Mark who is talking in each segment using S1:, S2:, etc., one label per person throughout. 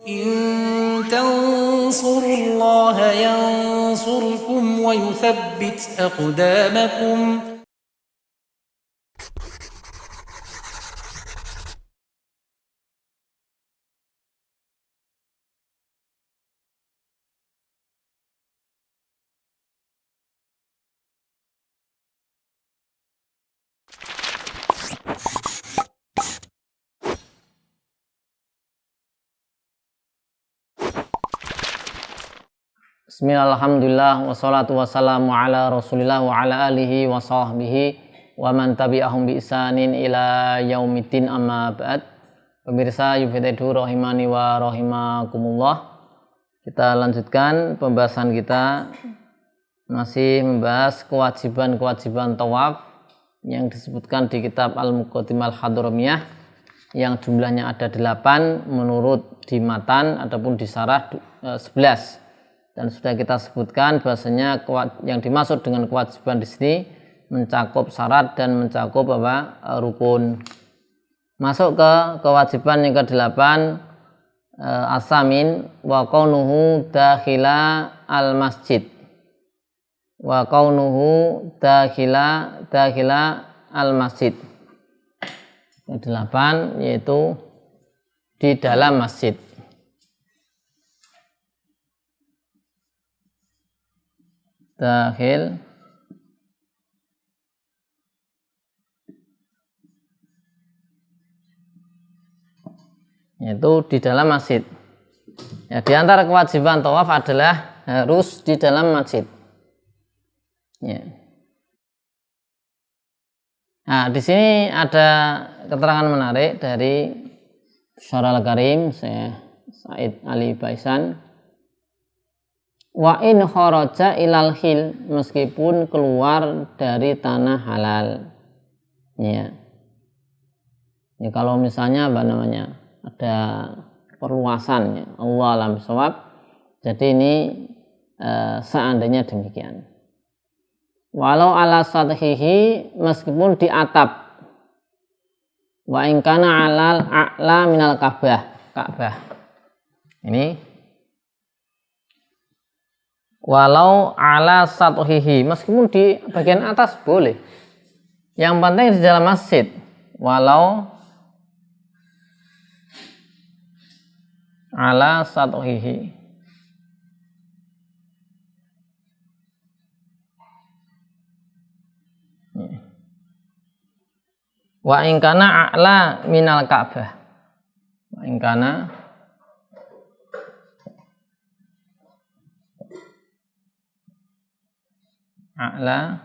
S1: إن تنصروا الله ينصركم ويثبت أقدامكم.
S2: Bismillahirrahmanirrahim. Wassalatu wassalamu ala rasulillah wa ala alihi wa sahbihi wa man tabi'ahum bi isanin ila yaumiddin, amma ba'd. Pemirsa Yufidaidu rahimani wa rahimakumullah, kita lanjutkan pembahasan kita, masih membahas kewajiban-kewajiban tawaf yang disebutkan di kitab Al-Muqaddimah Al-Hadramiyah, yang jumlahnya ada 8 menurut di matan ataupun di syarah 11. Dan sudah kita sebutkan bahwasanya yang dimaksud dengan kewajiban di sini mencakup syarat dan mencakup rukun. Masuk ke kewajiban yang ke-8, asamin wa kaunuhu dakhila al masjid. Wa kaunuhu dakhila al masjid. Ke-8 yaitu di dalam masjid. Dakhil yaitu di dalam masjid. Ya, di antara kewajiban tawaf adalah harus di dalam masjid. Ya. Nah, di sini ada keterangan menarik dari Syarah Al-Karim Syekh Said Ali Baisan. Wa in kharaja ilal hil, meskipun keluar dari tanah halal. Ya. Ya, kalau misalnya ada perluasan, ya, Allah alam shawab. Jadi ini seandainya demikian. Walau ala sadhihi, meskipun di atap. Wa in kana alal a'la minal Ka'bah. Ini walau ala sathihi, meskipun di bagian atas boleh. Yang penting di dalam masjid. Walau ala sathihi. Wa in kana a'la minal Ka'bah. Wa in kana a'la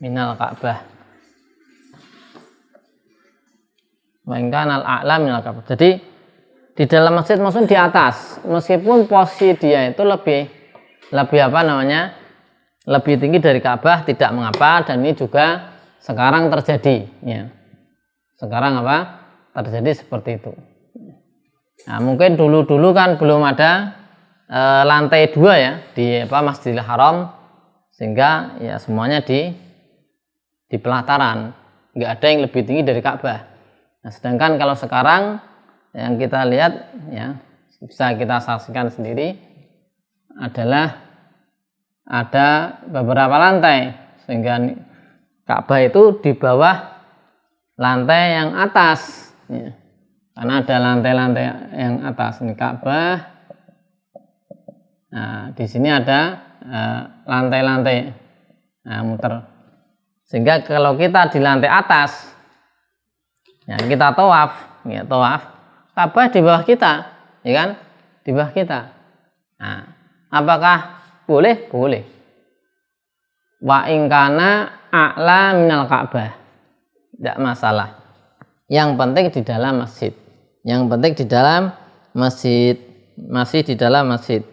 S2: minal Ka'bah. Wa in kana al-a'la minal Ka'bah. Jadi di dalam masjid maksudnya di atas, meskipun posisi dia itu lebih lebih tinggi dari Ka'bah, tidak mengapa. Dan ini juga sekarang terjadi, ya. Sekarang terjadi seperti itu. Nah, mungkin dulu kan belum ada lantai 2 ya di Masjidil Haram, sehingga ya semuanya di pelataran, nggak ada yang lebih tinggi dari Ka'bah. Nah, sedangkan kalau sekarang yang kita lihat, ya, bisa kita saksikan sendiri, adalah ada beberapa lantai, sehingga Ka'bah itu di bawah lantai yang atas, ya. Karena ada lantai-lantai yang atas, ini Ka'bah. Nah, di sini ada lantai-lantai, muter. Sehingga kalau kita di lantai atas, ya, kita tawaf, Ka'bah di bawah kita, ya kan? Di bawah kita. Nah, apakah boleh? Boleh. Wa in kana a'la minal Ka'bah, tidak masalah. Yang penting di dalam masjid. Yang penting di dalam masjid, masih di dalam masjid.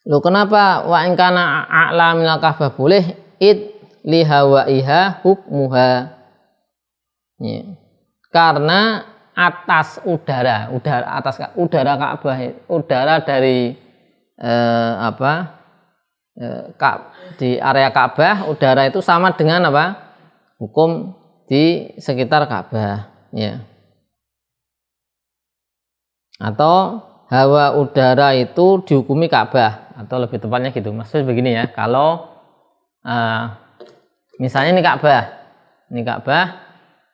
S2: Loh, kenapa wa in kana a'la minal Ka'bah boleh? Li hawaiha hukmuha. Ya. Karena atas udara Ka'bah, udara dari di area Ka'bah, udara itu sama dengan hukum di sekitar Ka'bah, ya. Atau hawa udara itu dihukumi Ka'bah, atau lebih tepatnya gitu. Maksudnya begini ya, kalau misalnya ini Ka'bah,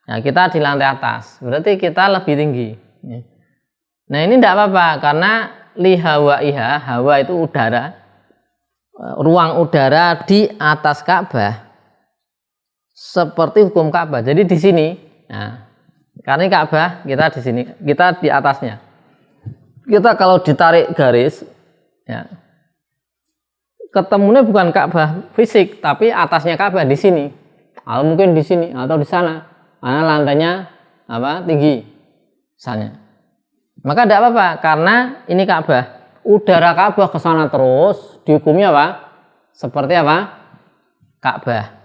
S2: ya kita di lantai atas, berarti kita lebih tinggi. Nah ini tidak apa-apa, karena hawa itu udara, ruang udara di atas Ka'bah seperti hukum Ka'bah. Jadi di sini, nah, karena Ka'bah kita di sini, kita di atasnya. Kita kalau ditarik garis, ya, ketemunya bukan Ka'bah fisik, tapi atasnya Ka'bah di sini, atau mungkin di sini atau di sana, karena lantainya tinggi, misalnya. Maka tidak apa-apa, karena ini Ka'bah, udara Ka'bah ke sana terus dihukumnya apa? Seperti apa? Ka'bah.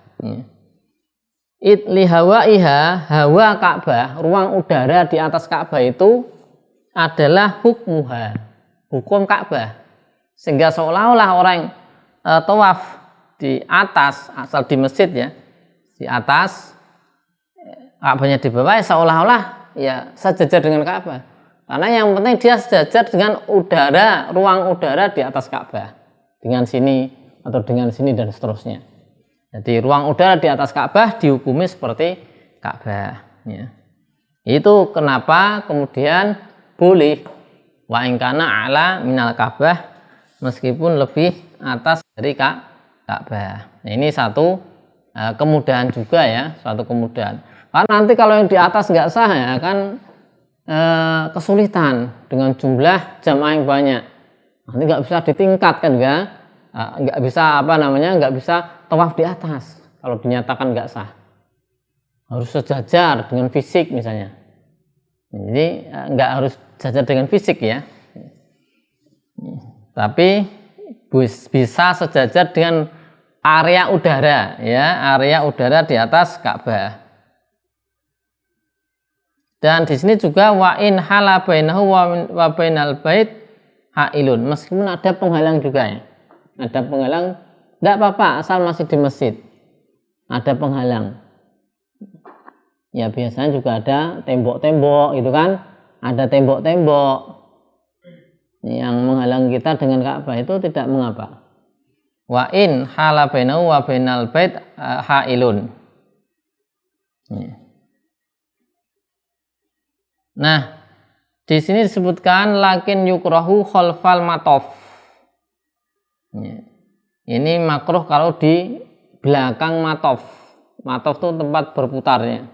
S2: Hawa Ka'bah, ruang udara di atas Ka'bah itu adalah hukmuha, hukum Ka'bah. Sehingga seolah-olah orang tawaf di atas, asal di masjid ya, di atas, Ka'bahnya di bawah, seolah-olah ya sejajar dengan Ka'bah. Karena yang penting dia sejajar dengan udara, ruang udara di atas Ka'bah, dengan sini atau dengan sini dan seterusnya. Jadi ruang udara di atas Ka'bah dihukumi seperti Ka'bah. Ya. Itu kenapa kemudian boleh wa in kana ala minal Ka'bah, meskipun lebih atas dari Ka'bah. Nah, ini satu kemudahan juga ya, suatu kemudahan. Karena nanti kalau yang di atas nggak sah ya kan kesulitan dengan jumlah jamaah yang banyak. Nanti nggak bisa ditingkatkan ya, nggak bisa nggak bisa tawaf di atas kalau dinyatakan nggak sah. Harus sejajar dengan fisik misalnya. Jadi nggak harus sejajar dengan fisik ya, tapi bisa sejajar dengan area udara ya, area udara di atas Ka'bah. Dan di sini juga wa in hala bainahu wa bainal bait hailun, meskipun ada penghalang juga ya. Ada penghalang, tidak apa-apa asal masih di masjid. Ada penghalang. Ya biasanya juga ada tembok-tembok gitu kan. Ada tembok-tembok yang menghalang kita dengan Ka'bah, itu tidak mengapa. Wa in hala bainahu wa bainal bait hailun. Nah, di sini disebutkan lakin yukrahu khalfal matof. Ini makruh kalau di belakang matof. Matof itu tempat berputarnya,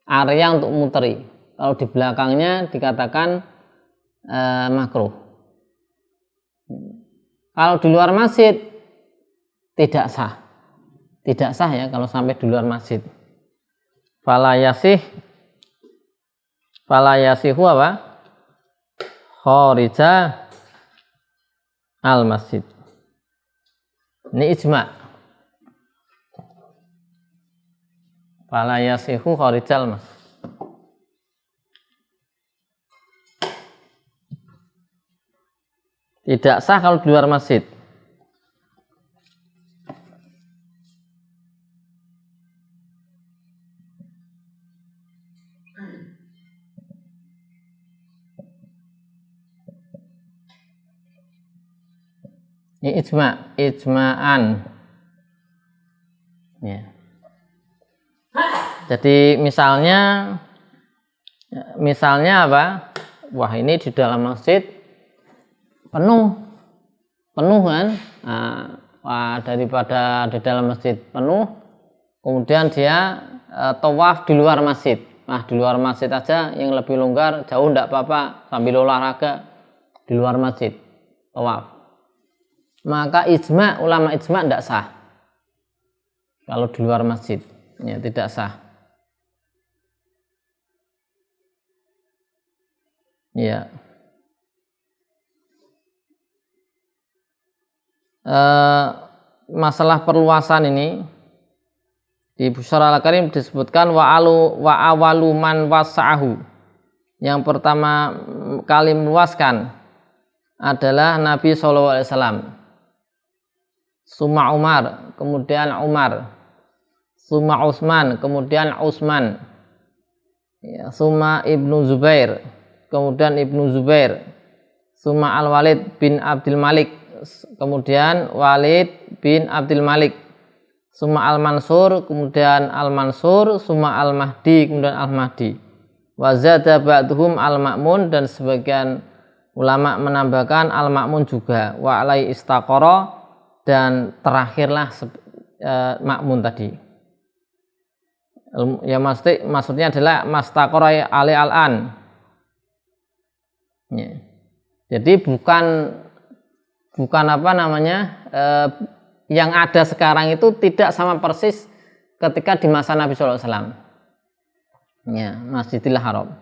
S2: area untuk muteri. Kalau di belakangnya dikatakan makruh. Kalau di luar masjid tidak sah. Tidak sah ya kalau sampai di luar masjid. Fala yasihu apa? Kharija al masjid. Ini ijma'. Fala yasihu kharijal masjid. Tidak sah kalau di luar masjid. Ini ijma'an. Ya. Jadi misalnya apa? Wah, ini di dalam masjid penuh kan? Wah, daripada di dalam masjid penuh, kemudian dia tawaf di luar masjid. Nah, di luar masjid aja yang lebih longgar, jauh enggak apa-apa, sambil olahraga di luar masjid tawaf. Maka ulama ijma' tidak sah kalau di luar masjid, ya tidak sah. Ya. Masalah perluasan ini di Busyara Al-Karim disebutkan wa awalu man wasa'ahu. Yang pertama kali meluaskan adalah Nabi SAW. Summa Umar, kemudian Umar, summa Utsman, kemudian Utsman, ya, summa Ibnu Zubair, kemudian Ibnu Zubair, summa Al-Walid bin Abdul Malik, kemudian Walid bin Abdul Malik, summa Al-Mansur, kemudian Al-Mansur, summa Al-Mahdi, kemudian Al-Mahdi. Wa zada ba'duhum Al-Ma'mun, dan sebagian ulama menambahkan Al-Ma'mun juga. Wa alai istaqara, dan terakhirlah Ma'mun tadi. Ya maksudnya adalah mastaqara ali al-an. Ya. Jadi bukan apa namanya yang ada sekarang itu tidak sama persis ketika di masa Nabi Sallallahu Alaihi Wasallam. Ya, Masjidil Haram.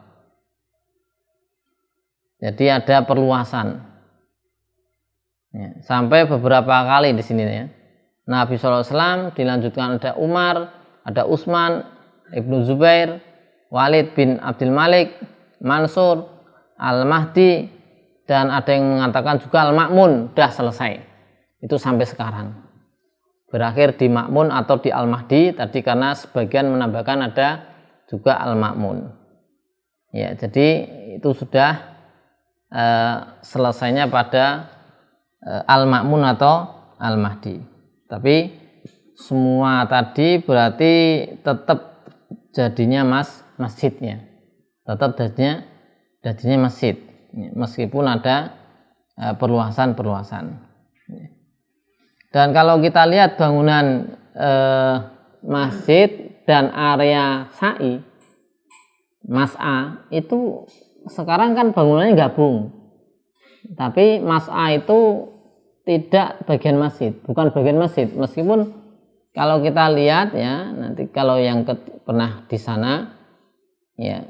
S2: Jadi ada perluasan. Ya, sampai beberapa kali di sini ya. Nabi Sallallahu Alaihi Wasallam dilanjutkan ada Umar, ada Utsman, Ibnu Zubair, Walid bin Abdul Malik, Mansur, Al-Mahdi, dan ada yang mengatakan juga Al-Ma'mun. Sudah selesai. Itu sampai sekarang. Berakhir di Ma'mun atau di Al-Mahdi tadi, karena sebagian menambahkan ada juga Al-Ma'mun. Ya, jadi itu sudah selesainya pada Al-Ma'mun atau Al-Mahdi. Tapi semua tadi berarti tetap jadinya masjidnya. Tetap jadinya masjid. Meskipun ada perluasan. Dan kalau kita lihat bangunan masjid dan area sa'i, mas'a, itu sekarang kan bangunannya gabung. Tapi mas'a itu tidak bagian masjid, bukan bagian masjid. Meskipun kalau kita lihat ya, nanti kalau yang pernah di sana ya,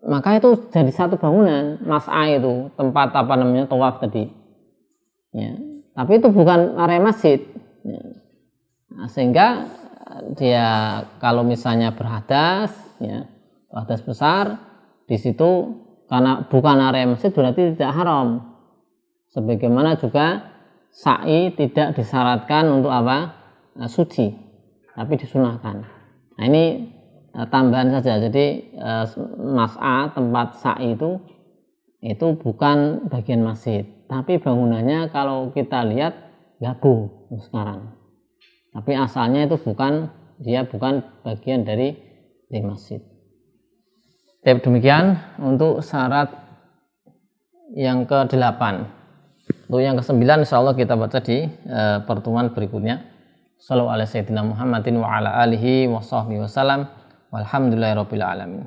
S2: maka itu jadi satu bangunan. Mas'a itu tempat apa namanya, tawaf tadi ya, tapi itu bukan area masjid ya. Nah, sehingga dia kalau misalnya berhadas ya, hadas besar di situ, karena bukan area masjid berarti tidak haram. Sebagaimana juga sa'i tidak disyaratkan untuk apa? Suci, tapi disunahkan. Nah, ini tambahan saja. Jadi mas'a, tempat sa'i itu bukan bagian masjid, tapi bangunannya kalau kita lihat gabung sekarang. Tapi asalnya itu bukan bagian dari masjid. Demikian untuk syarat yang ke-8. Untuk yang ke-9 insyaallah kita baca di pertemuan berikutnya. Shallallahu alaihi sayyidina Muhammadin wa ala alihi wa sahbihi wasallam. Walhamdulillahirabbil alamin.